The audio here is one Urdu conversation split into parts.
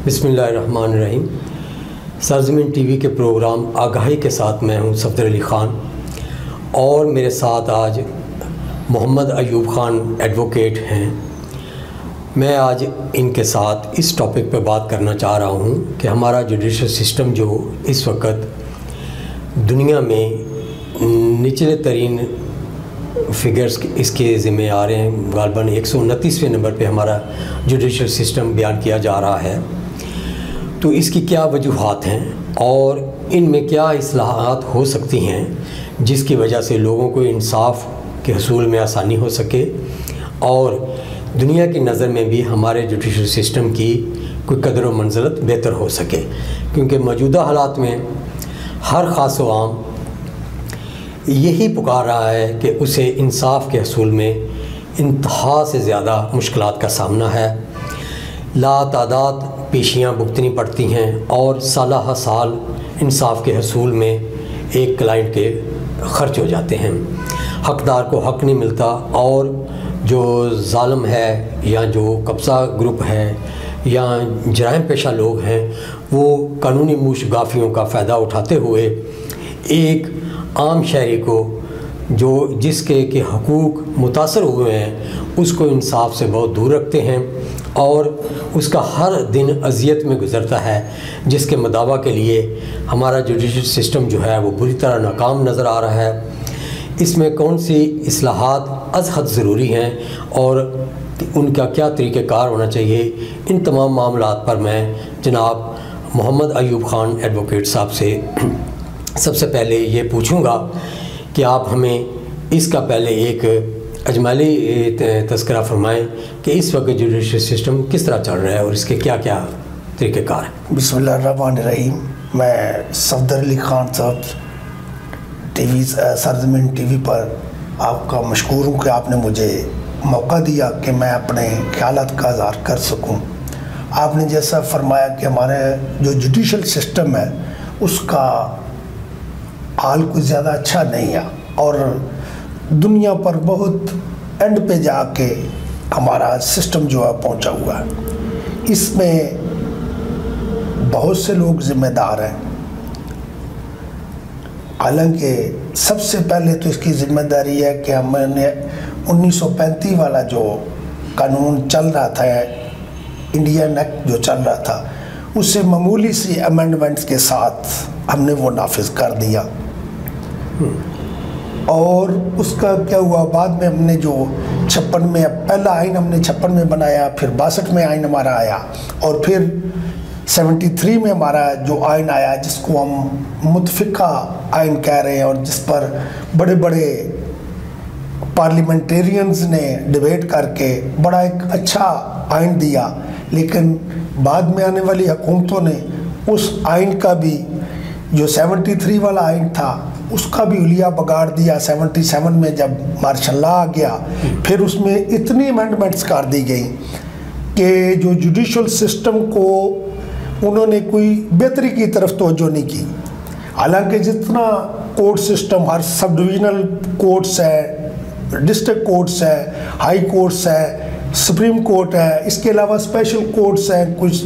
بسم اللہ الرحمن الرحیم۔ سرزمین ٹی وی کے پروگرام آگاہی کے ساتھ میں ہوں صفدر علی خان، اور میرے ساتھ آج محمد ایوب خان ایڈوکیٹ ہیں۔ میں آج ان کے ساتھ اس ٹاپک پہ بات کرنا چاہ رہا ہوں کہ ہمارا جوڈیشل سسٹم جو اس وقت دنیا میں نچلے ترین فگرز اس کے ذمہ آ رہے ہیں، غالباً 129ویں نمبر پہ ہمارا جوڈیشل سسٹم بیان کیا جا رہا ہے، تو اس کی کیا وجوہات ہیں اور ان میں کیا اصلاحات ہو سکتی ہیں جس کی وجہ سے لوگوں کو انصاف کے حصول میں آسانی ہو سکے اور دنیا کی نظر میں بھی ہمارے جوڈیشل سسٹم کی کوئی قدر و منزلت بہتر ہو سکے، کیونکہ موجودہ حالات میں ہر خاص و عام یہی پکار رہا ہے کہ اسے انصاف کے حصول میں انتہا سے زیادہ مشکلات کا سامنا ہے، لا تعداد پیشیاں بھگتنی پڑتی ہیں اور سالہ سال انصاف کے حصول میں ایک کلائنٹ کے خرچ ہو جاتے ہیں، حقدار کو حق نہیں ملتا، اور جو ظالم ہے یا جو قبضہ گروپ ہے یا جرائم پیشہ لوگ ہیں وہ قانونی موش گافیوں کا فائدہ اٹھاتے ہوئے ایک عام شہری کو جو جس کے حقوق متاثر ہوئے ہیں اس کو انصاف سے بہت دور رکھتے ہیں اور اس کا ہر دن اذیت میں گزرتا ہے، جس کے مداوع کے لیے ہمارا جوڈیشل سسٹم جو ہے وہ بری طرح ناکام نظر آ رہا ہے۔ اس میں کون سی اصلاحات از حد ضروری ہیں اور ان کا کیا طریقہ کار ہونا چاہیے، ان تمام معاملات پر میں جناب محمد ایوب خان ایڈوکیٹ صاحب سے سب سے پہلے یہ پوچھوں گا کہ آپ ہمیں اس کا پہلے ایک اجمالی تذکرہ فرمائیں کہ اس وقت جوڈیشل سسٹم کس طرح چل رہا ہے اور اس کے کیا کیا طریقہ کار ہیں۔ بسم اللہ الرحمن الرحیم۔ میں صفدر علی خان صاحب سرزمین ٹی وی پر آپ کا مشکور ہوں کہ آپ نے مجھے موقع دیا کہ میں اپنے خیالات کا اظہار کر سکوں۔ آپ نے جیسا فرمایا کہ ہمارے جو جوڈیشل سسٹم ہے اس کا حال کچھ زیادہ اچھا نہیں ہے اور دنیا پر بہت اینڈ پہ جا کے ہمارا سسٹم جو ہے پہنچا ہوا ہے۔ اس میں بہت سے لوگ ذمہ دار ہیں، حالانکہ سب سے پہلے تو اس کی ذمہ داری ہے کہ ہم نے 1935 والا جو قانون چل رہا تھا، انڈین ایکٹ جو چل رہا تھا، اسے معمولی سی امینڈمنٹس کے ساتھ ہم نے وہ نافذ کر دیا، اور اس کا کیا ہوا بعد میں ہم نے جو 56 میں پہلا آئین ہم نے 56 میں بنایا، پھر 62 میں آئین ہمارا آیا، اور پھر 73 میں ہمارا جو آئین آیا جس کو ہم متفقہ آئین کہہ رہے ہیں اور جس پر بڑے بڑے پارلیمنٹیرینز نے ڈیبیٹ کر کے بڑا ایک اچھا آئین دیا، لیکن بعد میں آنے والی حکومتوں نے اس آئین کا بھی جو 73 والا آئین تھا اس کا بھی حلیہ بگاڑ دیا۔ 77 میں جب مارشل لا آ گیا پھر اس میں اتنی امینڈمنٹس کر دی گئی کہ جو جوڈیشل سسٹم کو انہوں نے کوئی بہتری کی طرف توجہ نہیں کی، حالانکہ جتنا کورٹ سسٹم ہر سب ڈویژنل کورٹس ہے، ڈسٹرکٹ کورٹس ہے، ہائی کورٹس ہے، سپریم کورٹ ہے، اس کے علاوہ اسپیشل کورٹس ہیں، کچھ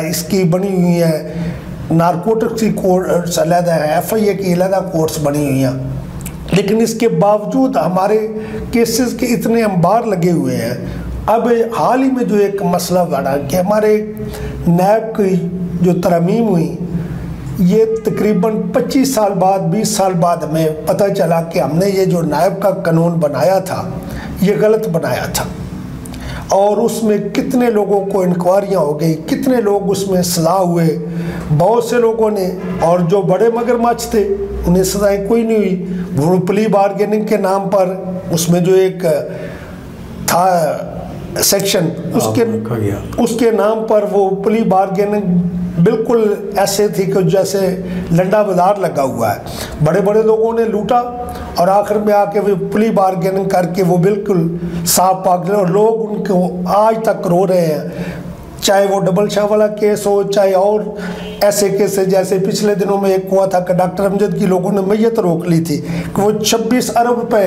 اس کی بنی ہوئی ہیں، نارکوٹکس کی کورٹس علیحدہ ہیں، ایف آئی اے کی علیحدہ کورٹس بنی ہوئی ہیں، لیکن اس کے باوجود ہمارے کیسز کے اتنے انبار لگے ہوئے ہیں۔ اب حال ہی میں جو ایک مسئلہ بڑھا کہ ہمارے نیب کی جو ترمیم ہوئی، یہ تقریباً 25 سال بعد 20 سال بعد ہمیں پتہ چلا کہ ہم نے یہ جو نیب کا قانون بنایا تھا یہ غلط بنایا تھا، اور اس میں کتنے لوگوں کو انکوائریاں ہو گئی، کتنے لوگ اس میں سزا ہوئے، بہت سے لوگوں نے، اور جو بڑے مگرمچھ تھے انہیں سزائیں کوئی نہیں ہوئی۔ وہ پلی بارگیننگ کے نام پر اس میں جو ایک تھا سیکشن اس کے نام پر وہ پلی بارگیننگ بالکل ایسے تھی کہ جیسے لنڈا بازار لگا ہوا ہے، بڑے بڑے لوگوں نے لوٹا اور آخر میں آ کے وہ پلی بارگیننگ کر کے وہ بالکل صاف پاک، اور لوگ ان کو آج تک رو رہے ہیں، چاہے وہ ڈبل شاہ والا کیس ہو، چاہے اور ایسے کیس جیسے پچھلے دنوں میں ایک ہوا تھا کہ ڈاکٹر امجد کی لوگوں نے میت روک لی تھی کہ وہ 26 ارب روپے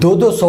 200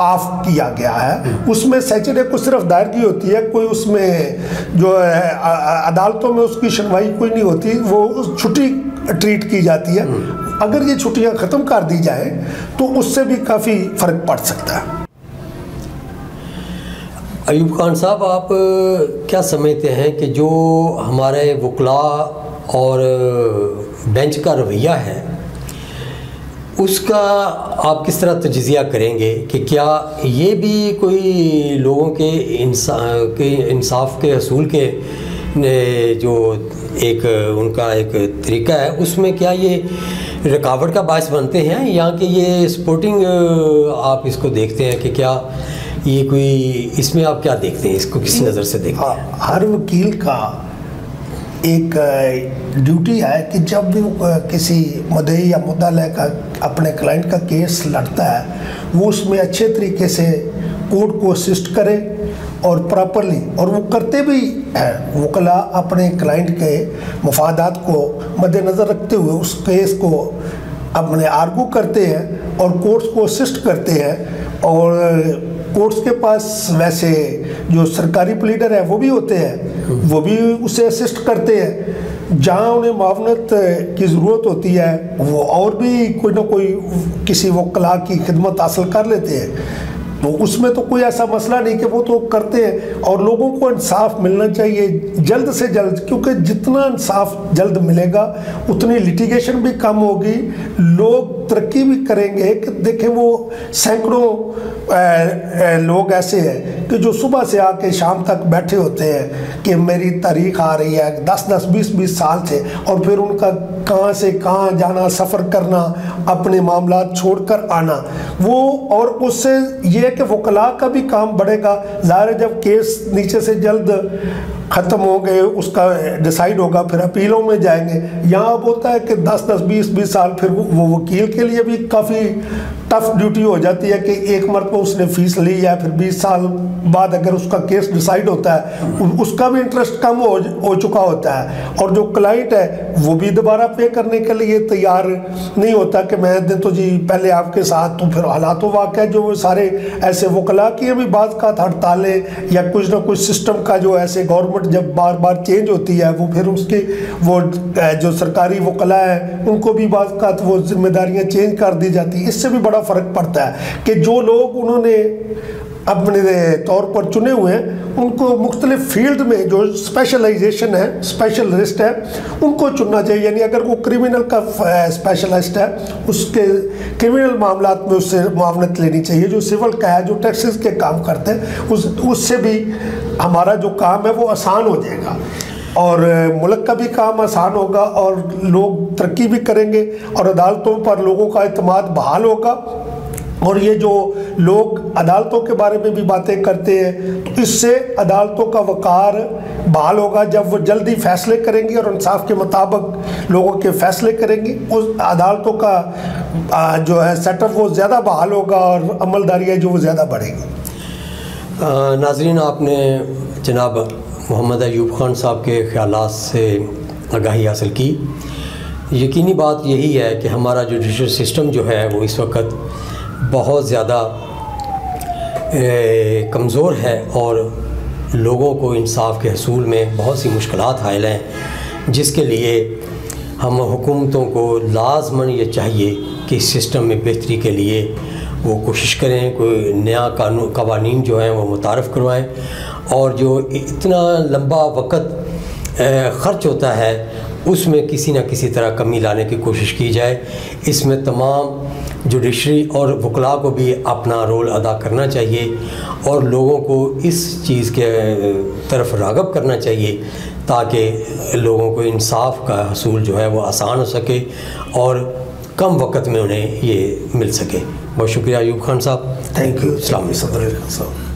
آف کیا گیا ہے. اس میں سیچرڈے کو صرف دائرگی ہوتی ہے, کوئی اس میں جو ہے عدالتوں میں اس کی سنوائی کوئی نہیں ہوتی, وہ چھٹی ٹریٹ کی جاتی ہے. اگر یہ چھٹیاں ختم کر دی جائیں تو اس سے بھی کافی فرق پڑ سکتا ہے. ایوب خان صاحب, آپ کیا سمجھتے ہیں کہ جو ہمارے وکلاء اور بینچ کا رویہ ہے اس کا آپ کس طرح تجزیہ کریں گے کہ کیا یہ بھی کوئی لوگوں کے انصاف کے حصول کے جو ایک ان کا ایک طریقہ ہے اس میں کیا یہ رکاوٹ کا باعث بنتے ہیں, یا کہ یہ سپورٹنگ آپ اس کو دیکھتے ہیں کہ کیا یہ کوئی, اس میں آپ کیا دیکھتے ہیں, اس کو کس نظر سے دیکھتے ہیں؟ ہر وکیل کا ایک ڈیوٹی ہے کہ جب بھی کسی مدعی یا مدعا کا اپنے کلائنٹ کا کیس لڑتا ہے وہ اس میں اچھے طریقے سے کورٹ کو اسسٹ کرے اور پراپرلی, اور وہ کرتے بھی ہیں. وکلاء اپنے کلائنٹ کے مفادات کو مد نظر رکھتے ہوئے اس کیس کو اپنے آرگو کرتے ہیں اور کورٹس کو اسسٹ کرتے ہیں. اور کورٹس کے پاس ویسے جو سرکاری پلیڈر ہے وہ بھی ہوتے ہیں, وہ بھی اسے اسسٹ کرتے ہیں. جہاں انہیں معاونت کی ضرورت ہوتی ہے وہ اور بھی کوئی نہ کوئی کسی وکلاء کی خدمت حاصل کر لیتے ہیں. تو اس میں تو کوئی ایسا مسئلہ نہیں کہ وہ تو کرتے ہیں. اور لوگوں کو انصاف ملنا چاہیے جلد سے جلد, کیونکہ جتنا انصاف جلد ملے گا اتنی لیٹیگیشن بھی کم ہوگی, لوگ ترقی بھی کریں گے. کہ دیکھیں وہ سینکڑوں لوگ ایسے ہیں کہ جو صبح سے آ کے شام تک بیٹھے ہوتے ہیں کہ میری تاریخ آ رہی ہے 10 20 سال سے, اور پھر ان کا کہاں سے کہاں جانا, سفر کرنا, اپنے معاملات چھوڑ کر آنا. وہ اور اس سے یہ کہ وکلاء کا بھی کام بڑھے گا. ظاہر ہے جب کیس نیچے سے جلد ختم ہوں گے, اس کا ڈیسائیڈ ہوگا, پھر اپیلوں میں جائیں گے. یہاں اب ہوتا ہے کہ 10 20 سال پھر وہ وکیل کے لیے بھی کافی ٹف ڈیوٹی ہو جاتی ہے کہ ایک مرتبہ اس نے فیس لی ہے, پھر 20 سال بعد اگر اس کا کیس ڈیسائیڈ ہوتا ہے اس کا بھی انٹرسٹ کم ہو چکا ہوتا ہے. اور جو کلائنٹ ہے وہ بھی دوبارہ پے کرنے کے لیے تیار نہیں ہوتا کہ میں تو جی پہلے آپ کے ساتھ, تو پھر حالات و واقع جو سارے ایسے وکلاء کی بھی بعض کا ہڑتالیں یا کچھ نہ کچھ سسٹم کا جو ایسے گورنمنٹ جب بار بار چینج ہوتی ہے وہ پھر اس کے وہ جو سرکاری وکلاء ہیں ان کو بھی بعض کا وہ ذمہ داریاں چینج کر دی جاتی ہیں. اس سے بھی بڑا فرق پڑتا ہے کہ جو لوگ انہوں نے اپنے طور پر چنے ہوئے ہیں ان کو مختلف فیلڈ میں جو اسپیشلائزیشن ہے, اسپیشلسٹ ہے, ان کو چننا چاہیے. یعنی اگر وہ کرمنل کا اسپیشلسٹ ہے اس کے کرمنل معاملات میں اس سے معاونت لینی چاہیے. جو سول کا ہے, جو ٹیکسز کے کام کرتے ہیں, اس سے بھی ہمارا جو کام ہے وہ آسان ہو جائے گا اور ملک کا بھی کام آسان ہوگا اور لوگ ترقی بھی کریں گے اور عدالتوں پر لوگوں کا اعتماد بحال ہوگا. اور یہ جو لوگ عدالتوں کے بارے میں بھی باتیں کرتے ہیں تو اس سے عدالتوں کا وقار بحال ہوگا. جب وہ جلدی فیصلے کریں گی اور انصاف کے مطابق لوگوں کے فیصلے کریں گی, اس عدالتوں کا جو ہے سیٹ اپ وہ زیادہ بحال ہوگا اور عملداری ہے جو وہ زیادہ بڑھے گی. ناظرین, آپ نے جناب محمد ایوب خان صاحب کے خیالات سے آگاہی حاصل کی. یقینی بات یہی ہے کہ ہمارا جوڈیشل سسٹم جو ہے وہ اس وقت بہت زیادہ کمزور ہے اور لوگوں کو انصاف کے حصول میں بہت سی مشکلات حائل ہیں, جس کے لیے ہم حکومتوں کو لازماً یہ چاہیے کہ اس سسٹم میں بہتری کے لیے وہ کوشش کریں, کوئی نیا قوانین جو ہیں وہ متعارف کروائیں, اور جو اتنا لمبا وقت خرچ ہوتا ہے اس میں کسی نہ کسی طرح کمی لانے کی کوشش کی جائے. اس میں تمام جوڈیشری اور وکلاء کو بھی اپنا رول ادا کرنا چاہیے اور لوگوں کو اس چیز کے طرف راغب کرنا چاہیے تاکہ لوگوں کو انصاف کا حصول جو ہے وہ آسان ہو سکے اور کم وقت میں انہیں یہ مل سکے. بہت شکریہ ایوب خان صاحب. Thank you. السلام علیکم. صاحب.